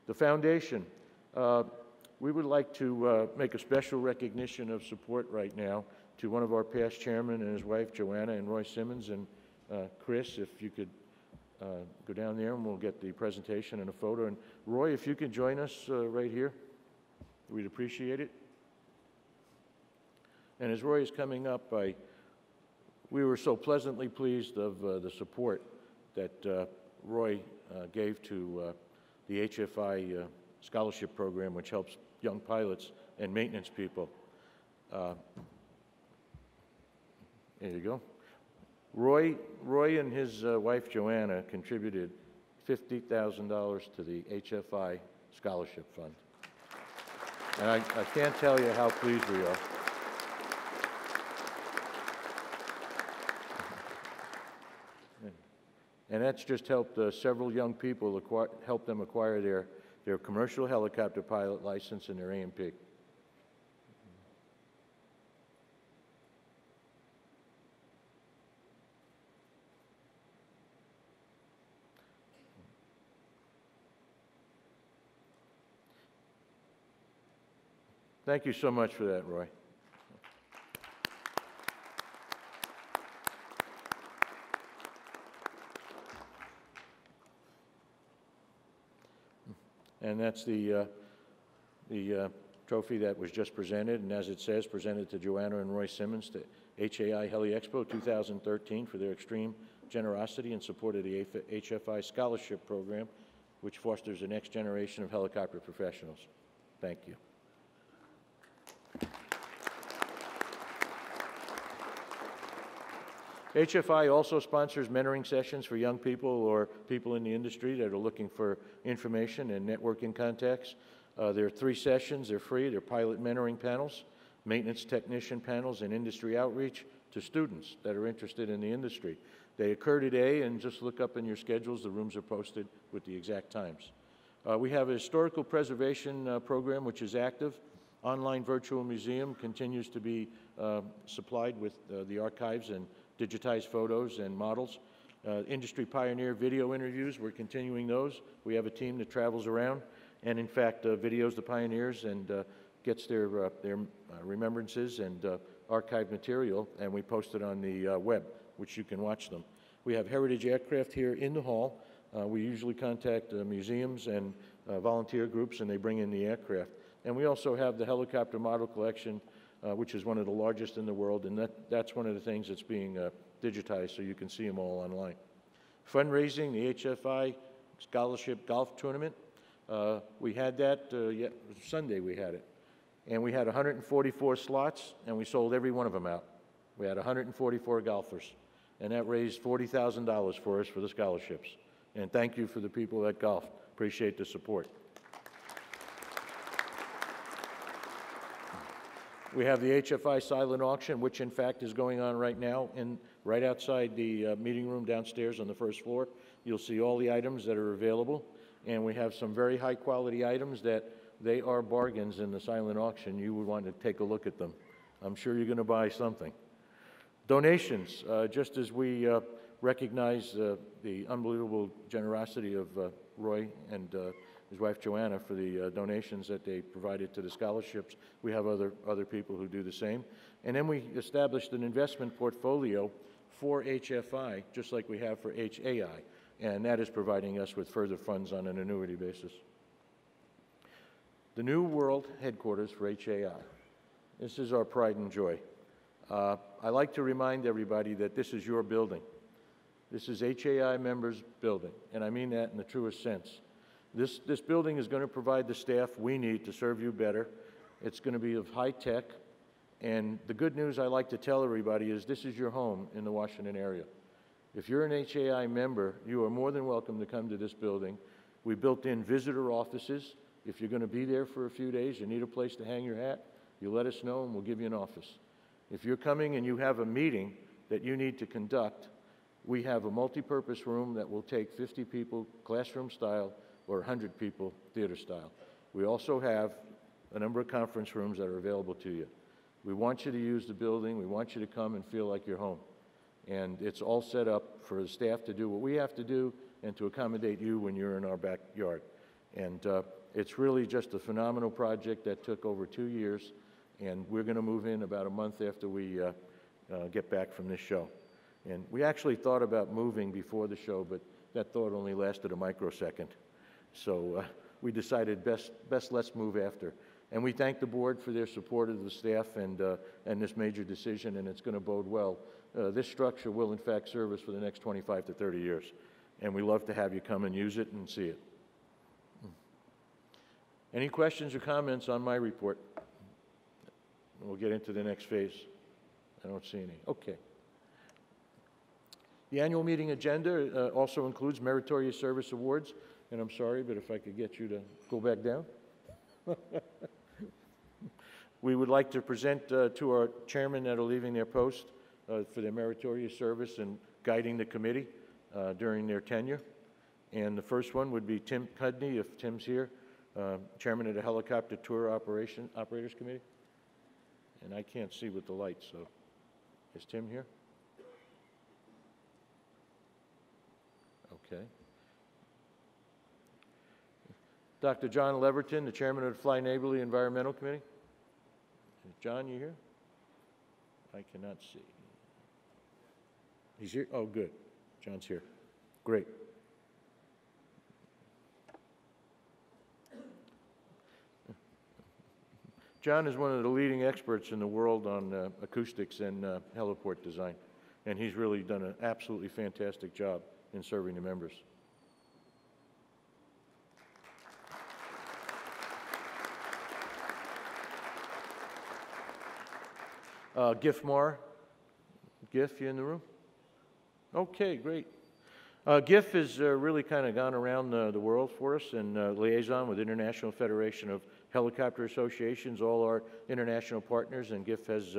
The foundation, we would like to make a special recognition of support right now to one of our past chairmen and his wife, Joanna and Roy Simmons, and Chris, if you could go down there and we'll get the presentation and a photo. And Roy, if you could join us right here, we'd appreciate it. And as Roy is coming up, we were so pleasantly pleased of the support that Roy gave to the HFI scholarship program, which helps young pilots and maintenance people. There you go. Roy and his wife Joanna contributed $50,000 to the HFI Scholarship Fund. And I can't tell you how pleased we are. And that's just helped several young people help them acquire their commercial helicopter pilot license and their A&P. Thank you so much for that, Roy. And that's the trophy that was just presented, and as it says, presented to Joanna and Roy Simmons to HAI HELI-EXPO 2013 for their extreme generosity in support of the HFI Scholarship Program, which fosters the next generation of helicopter professionals. Thank you. HFI also sponsors mentoring sessions for young people or people in the industry that are looking for information and networking contacts. There are 3 sessions. They're free. They're pilot mentoring panels, maintenance technician panels, and industry outreach to students that are interested in the industry. They occur today, and just look up in your schedules. The rooms are posted with the exact times. We have a historical preservation program, which is active. Online virtual museum continues to be supplied with the archives and digitized photos and models. Industry pioneer video interviews, we're continuing those. We have a team that travels around and, in fact, videos the pioneers and gets their remembrances and archived material, and we post it on the web, which you can watch them. We have heritage aircraft here in the hall. We usually contact museums and volunteer groups, and they bring in the aircraft. And we also have the helicopter model collection, which is one of the largest in the world, and that's one of the things that's being digitized, so you can see them all online. Fundraising, the HFI Scholarship Golf Tournament. We had that, Sunday we had it. And we had 144 slots, and we sold every one of them out. We had 144 golfers, and that raised $40,000 for us for the scholarships. And thank you for the people that golfed. Appreciate the support. We have the HFI silent auction, which in fact is going on right now, right outside the meeting room downstairs on the first floor. You'll see all the items that are available, and we have some very high quality items that they are bargains in the silent auction. You would want to take a look at them. I'm sure you're going to buy something. Donations, just as we recognize the unbelievable generosity of Roy and his wife Joanna for the donations that they provided to the scholarships. We have other people who do the same. And then we established an investment portfolio for HFI, just like we have for HAI, and that is providing us with further funds on an annuity basis. The new world headquarters for HAI. This is our pride and joy. I like to remind everybody that this is your building. This is HAI members' building, and I mean that in the truest sense. This building is going to provide the staff we need to serve you better. It's going to be of high tech, and the good news I like to tell everybody is this is your home in the Washington area. If you're an HAI member, you are more than welcome to come to this building. We built in visitor offices. If you're going to be there for a few days, you need a place to hang your hat, you let us know and we'll give you an office. If you're coming and you have a meeting that you need to conduct, we have a multi-purpose room that will take 50 people, classroom style, or 100 people, theater style. We also have a number of conference rooms that are available to you. We want you to use the building. We want you to come and feel like you're home. And it's all set up for the staff to do what we have to do and to accommodate you when you're in our backyard. And it's really just a phenomenal project that took over 2 years, and we're going to move in about a month after we get back from this show. And we actually thought about moving before the show, but that thought only lasted a microsecond. So we decided best let's move after. And we thank the board for their support of the staff and this major decision, and it's going to bode well. This structure will, in fact, serve us for the next 25 to 30 years. And we love to have you come and use it and see it. Any questions or comments on my report? We'll get into the next phase. I don't see any. Okay. The annual meeting agenda also includes meritorious service awards. And I'm sorry, but if I could get you to go back down. We would like to present to our chairmen that are leaving their post for their meritorious service and guiding the committee during their tenure. And the first one would be Tim Cudney, if Tim's here, chairman of the Helicopter Tour Operators Committee. And I can't see with the lights, so is Tim here? Okay. Dr. John Leverton, the chairman of the Fly Neighborly Environmental Committee. John, you here? I cannot see. He's here? Oh, good. John's here. Great. John is one of the leading experts in the world on acoustics and heliport design, and he's really done an absolutely fantastic job in serving the members. Gif Marr. Gif, you in the room? Okay, great. Gif has really kind of gone around the world for us and liaison with International Federation of Helicopter Associations, all our international partners, and Gif has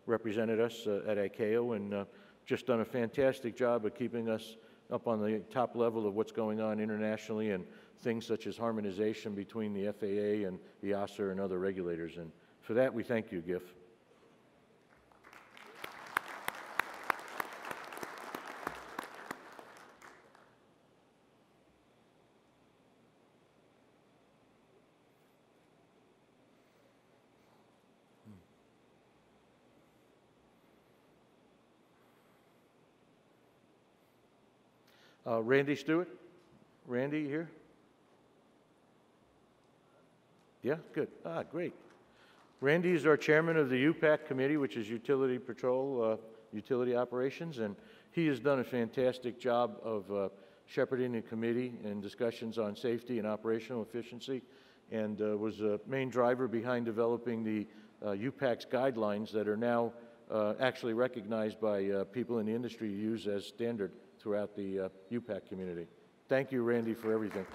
represented us at ICAO and just done a fantastic job of keeping us up on the top level of what's going on internationally and things such as harmonization between the FAA and the EASA and other regulators. And for that, we thank you, Gif. Randy Stewart? Randy here? Yeah, good. Ah, great. Randy is our chairman of the UPAC committee, which is Utility Patrol, Utility Operations, and he has done a fantastic job of shepherding the committee in discussions on safety and operational efficiency, and was a main driver behind developing the UPAC's guidelines that are now actually recognized by people in the industry to use as standard throughout the UPAC community. Thank you, Randy, for everything.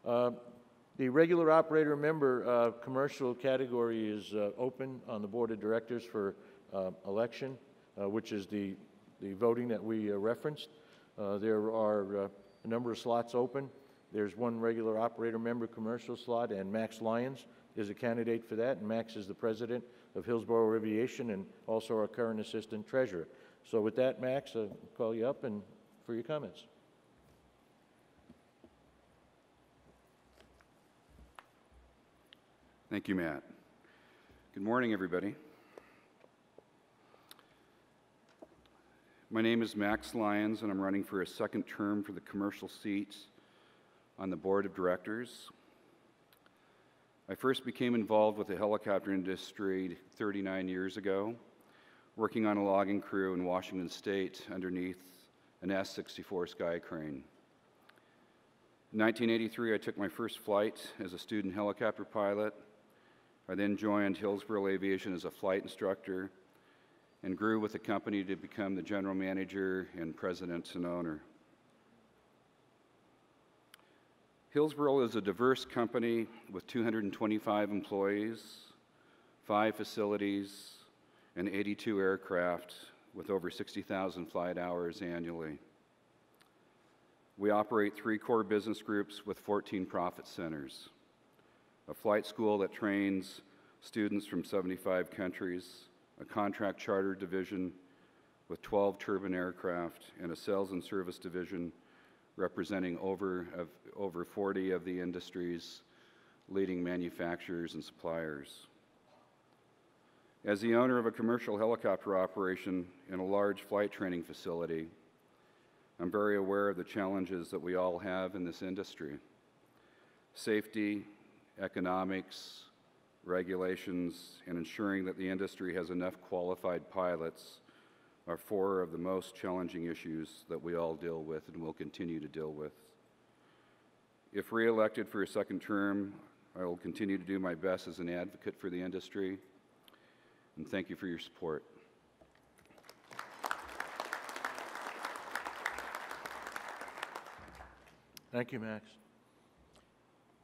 The regular operator member commercial category is open on the board of directors for election, which is the voting that we referenced. There are a number of slots open. There's one regular operator member commercial slot, and Max Lyons is a candidate for that, and Max is the president of Hillsborough Aviation and also our current assistant treasurer. So with that, Max, I'll call you up and for your comments. Thank you, Matt. Good morning, everybody. My name is Max Lyons, and I'm running for a second term for the commercial seat on the board of directors. I first became involved with the helicopter industry 39 years ago, working on a logging crew in Washington State underneath an S-64 Sky Crane. In 1983, I took my first flight as a student helicopter pilot. I then joined Hillsborough Aviation as a flight instructor and grew with the company to become the general manager and president and owner. Hillsborough is a diverse company with 225 employees, 5 facilities, and 82 aircraft with over 60,000 flight hours annually. We operate 3 core business groups with 14 profit centers, a flight school that trains students from 75 countries, a contract charter division with 12 turbine aircraft and a sales and service division representing over 40 of the industry's leading manufacturers and suppliers. As the owner of a commercial helicopter operation in a large flight training facility, I'm very aware of the challenges that we all have in this industry. Safety, economics, regulations, and ensuring that the industry has enough qualified pilots are four of the most challenging issues that we all deal with and will continue to deal with. If re-elected for a second term, I will continue to do my best as an advocate for the industry, and thank you for your support. Thank you, Max.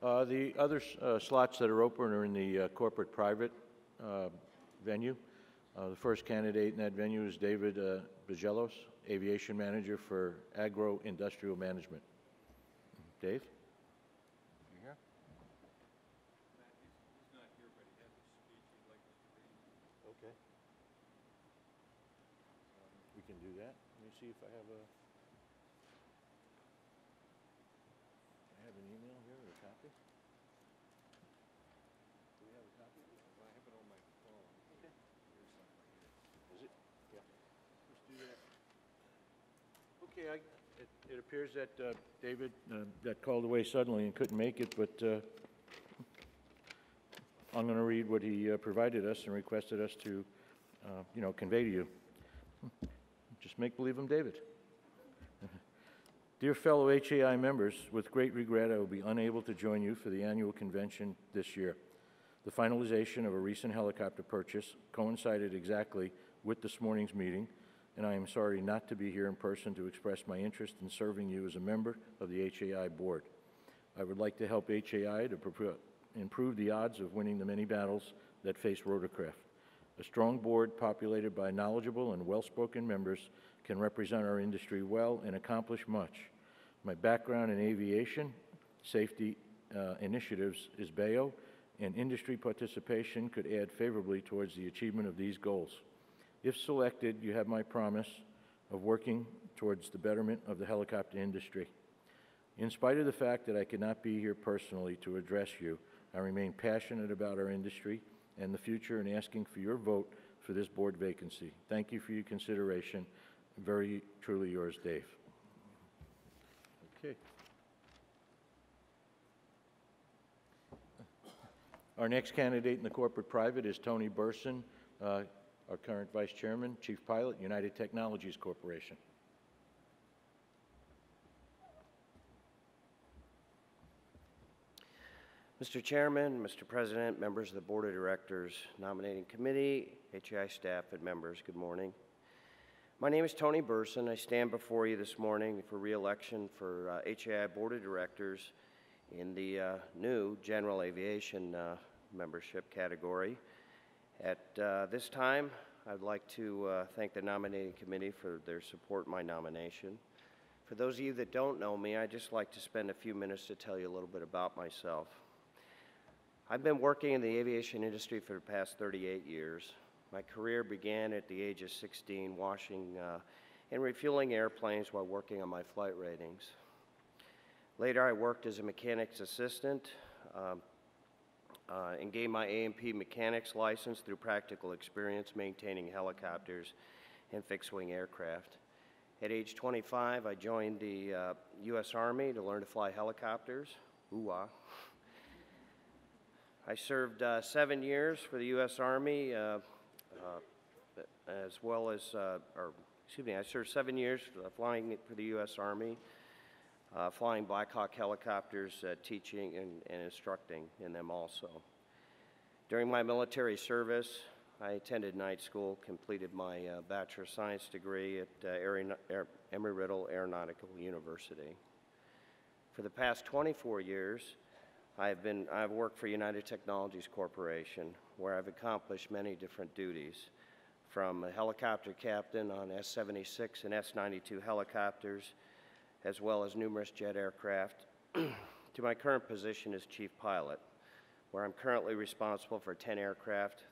The other slots that are open are in the corporate-private venue. The first candidate in that venue is David Bagelos, Aviation Manager for Agro-Industrial Management. Dave? You here? He's not here, but he has a speech he'd like us to read. Okay. We can do that. Let me see if I have an email here or a copy. Do we have a copy? Well, I have it on my phone. Okay. Here's something right here. Is it? Yeah. Let's do that. Okay, it appears that David got called away suddenly and couldn't make it, but I'm going to read what he provided us and requested us to, convey to you. Just make believe I'm David. Dear fellow HAI members, with great regret, I will be unable to join you for the annual convention this year. The finalization of a recent helicopter purchase coincided exactly with this morning's meeting, and I am sorry not to be here in person to express my interest in serving you as a member of the HAI board. I would like to help HAI to improve the odds of winning the many battles that face rotorcraft. A strong board populated by knowledgeable and well-spoken members can represent our industry well and accomplish much. My background in aviation, safety initiatives is BAO, and industry participation could add favorably towards the achievement of these goals. If selected, you have my promise of working towards the betterment of the helicopter industry. In spite of the fact that I could not be here personally to address you, I remain passionate about our industry and the future and asking for your vote for this board vacancy. Thank you for your consideration. Very truly yours, Dave. Okay. Our next candidate in the corporate-private is Tony Burson, our current Vice Chairman, Chief Pilot, United Technologies Corporation. Mr. Chairman, Mr. President, members of the Board of Directors, Nominating Committee, HAI staff, and members, good morning. My name is Tony Burson. I stand before you this morning for re-election for HAI Board of Directors in the new General Aviation membership category. At this time, I'd like to thank the Nominating Committee for their support in my nomination. For those of you that don't know me, I'd just like to spend a few minutes to tell you a little bit about myself. I've been working in the aviation industry for the past 38 years. My career began at the age of 16, washing and refueling airplanes while working on my flight ratings. Later, I worked as a mechanic's assistant and gained my A&P mechanics license through practical experience maintaining helicopters and fixed-wing aircraft. At age 25, I joined the U.S. Army to learn to fly helicopters. Ooh-ah. I served 7 years for the U.S. Army, I served 7 years flying for the U.S. Army, flying Black Hawk helicopters, teaching and instructing in them also. During my military service, I attended night school, completed my Bachelor of Science degree at Embry-Riddle Aeronautical University. For the past 24 years, I've worked for United Technologies Corporation, where I've accomplished many different duties, from a helicopter captain on S-76 and S-92 helicopters, as well as numerous jet aircraft, to my current position as chief pilot, where I'm currently responsible for 10 aircraft,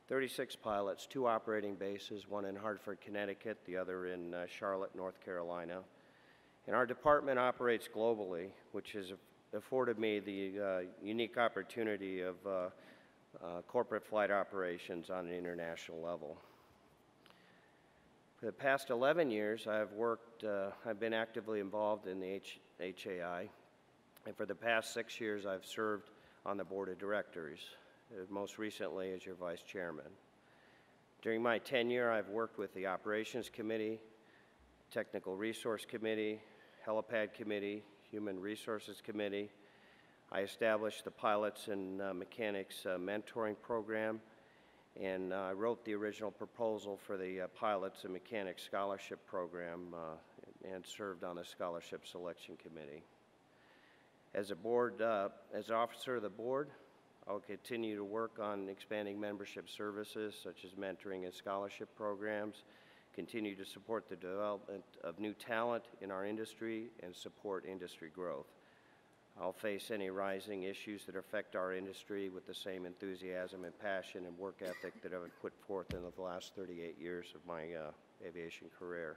36 pilots, 2 operating bases, one in Hartford, Connecticut, the other in Charlotte, North Carolina. And our department operates globally, which has afforded me the unique opportunity of corporate flight operations on an international level. For the past 11 years, I've been actively involved in the HAI, and for the past 6 years, I've served on the board of directors, most recently as your vice chairman. During my tenure, I've worked with the Operations Committee, Technical Resource Committee, Helipad Committee, Human Resources Committee. I established the Pilots and Mechanics Mentoring Program, and I wrote the original proposal for the Pilots and Mechanics Scholarship Program and served on the Scholarship Selection Committee. As an officer of the board, I'll continue to work on expanding membership services such as mentoring and scholarship programs, continue to support the development of new talent in our industry, and support industry growth. I'll face any rising issues that affect our industry with the same enthusiasm and passion and work ethic that I've put forth in the last 38 years of my aviation career.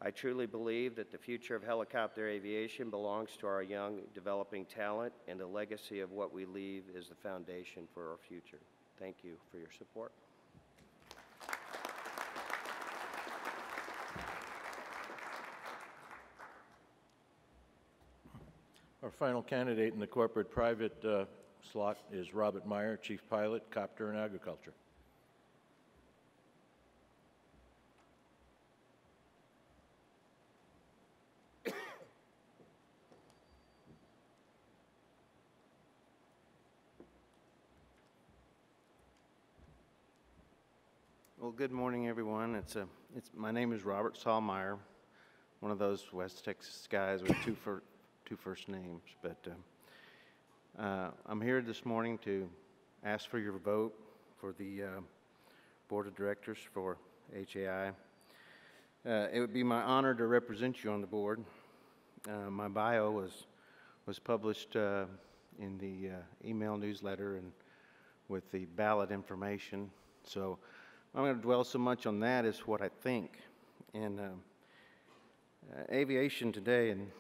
I truly believe that the future of helicopter aviation belongs to our young, developing talent, and the legacy of what we leave is the foundation for our future. Thank you for your support. Our final candidate in the corporate-private slot is Robert Meyer, Chief Pilot, Copter and Agriculture. Well, good morning, everyone. My name is Robert Meyer, one of those West Texas guys with two first names. But I'm here this morning to ask for your vote for the Board of Directors for HAI. It would be my honor to represent you on the board. My bio was published in the email newsletter and with the ballot information. So I'm going to dwell so much on that as what I think. And aviation today, and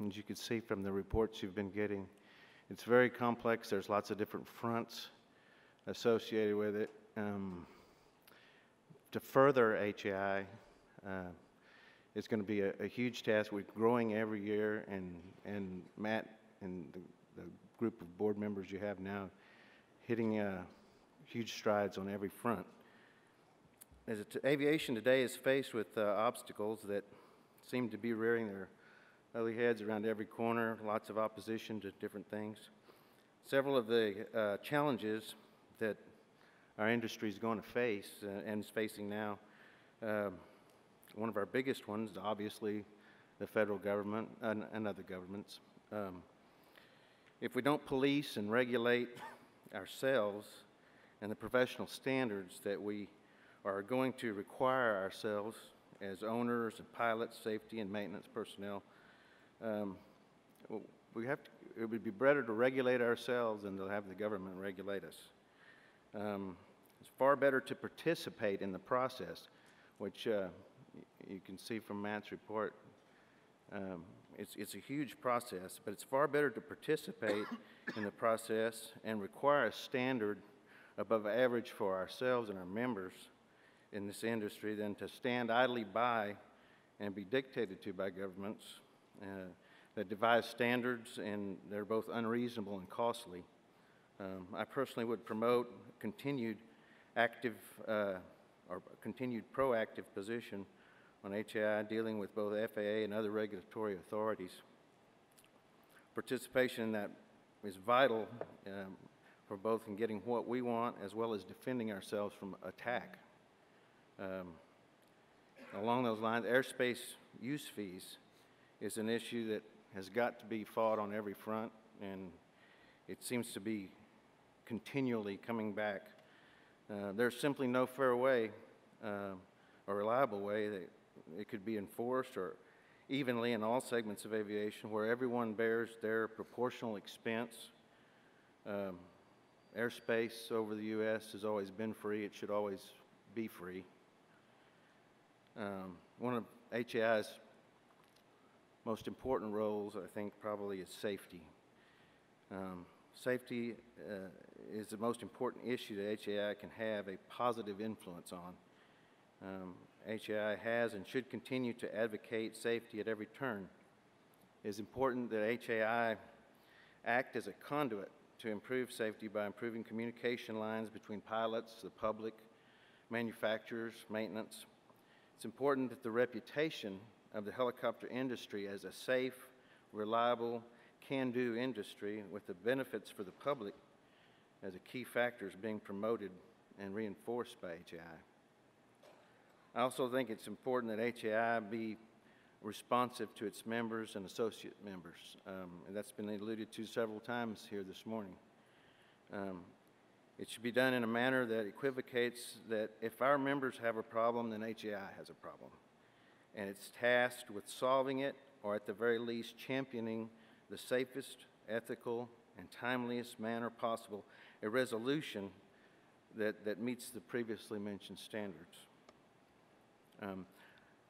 as you can see from the reports you've been getting, it's very complex. There's lots of different fronts associated with it. To further HAI, it's going to be a huge task. We're growing every year, and Matt and the group of board members you have now hitting huge strides on every front. Aviation today is faced with obstacles that seem to be rearing their ugly heads around every corner, lots of opposition to different things. Several of the challenges that our industry is going to face and is facing now, one of our biggest ones is obviously the federal government and other governments. If we don't police and regulate ourselves and the professional standards that we are going to require ourselves as owners and pilots, safety and maintenance personnel, it would be better to regulate ourselves than to have the government regulate us. It's far better to participate in the process, which you can see from Matt's report. It's a huge process, but it's far better to participate in the process and require a standard above average for ourselves and our members in this industry than to stand idly by and be dictated to by governments that devise standards, and they're both unreasonable and costly. I personally would promote continued proactive position on HAI dealing with both FAA and other regulatory authorities. Participation in that is vital for both in getting what we want as well as defending ourselves from attack. Along those lines, airspace use fees is an issue that has got to be fought on every front, and it seems to be continually coming back. There's simply no fair way or reliable way that it could be enforced or evenly in all segments of aviation where everyone bears their proportional expense. airspace over the U.S. has always been free. It should always be free. One of HEI's most important roles, I think, probably is safety. Safety is the most important issue that HEI can have a positive influence on. HEI has and should continue to advocate safety at every turn. It is important that HEI act as a conduit to improve safety by improving communication lines between pilots, the public, manufacturers, maintenance. It's important that the reputation of the helicopter industry as a safe, reliable, can-do industry with the benefits for the public as a key factor is being promoted and reinforced by HEI. I also think it's important that HEI be responsive to its members and associate members, and that's been alluded to several times here this morning. It should be done in a manner that equivocates that if our members have a problem, then HEI has a problem, and it's tasked with solving it, or at the very least championing the safest, ethical, and timeliest manner possible, a resolution that meets the previously mentioned standards.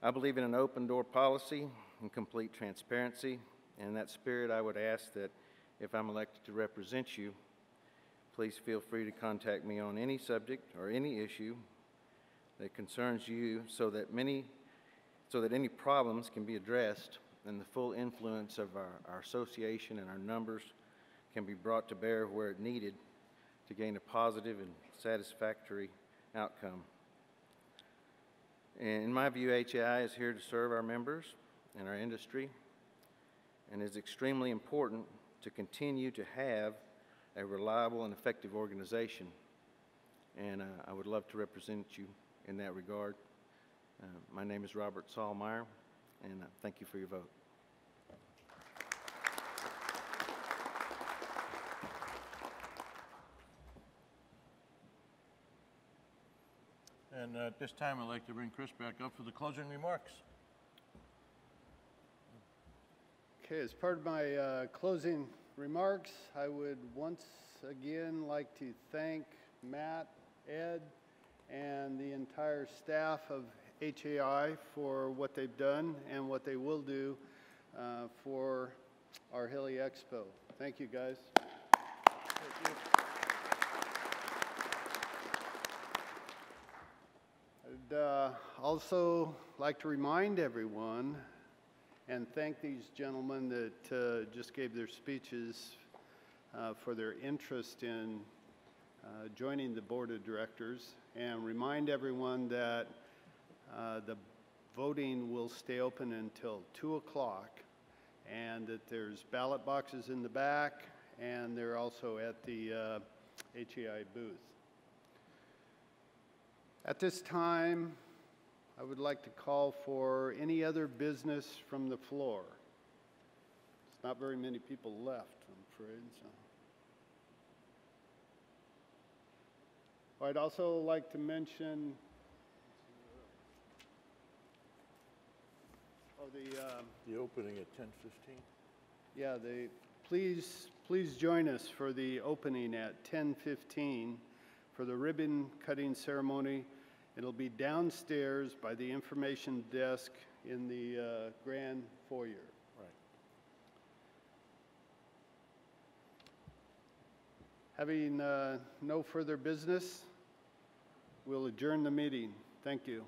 I believe in an open door policy and complete transparency. And in that spirit, I would ask that if I'm elected to represent you, please feel free to contact me on any subject or any issue that concerns you so that any problems can be addressed and the full influence of our association and our numbers can be brought to bear where it needed to gain a positive and satisfactory outcome. And in my view, HEI is here to serve our members and our industry, and it's extremely important to continue to have a reliable and effective organization. And I would love to represent you in that regard. My name is Robert Saulmeyer, and thank you for your vote. And at this time, I'd like to bring Chris back up for the closing remarks. Okay, as part of my closing remarks, I would once again like to thank Matt, Ed, and the entire staff of HEI for what they've done and what they will do for our HELI-EXPO. Thank you, guys. Thank you. I'd also like to remind everyone and thank these gentlemen that just gave their speeches for their interest in joining the board of directors, and remind everyone that the voting will stay open until 2 o'clock, and that there's ballot boxes in the back, and they're also at the HEI booth. At this time, I would like to call for any other business from the floor. There's not very many people left, I'm afraid. So. I'd also like to mention The opening at 10:15. Yeah, please join us for the opening at 10:15 for the ribbon cutting ceremony. It'll be downstairs by the information desk in the grand foyer. Right. Having no further business, we'll adjourn the meeting. Thank you.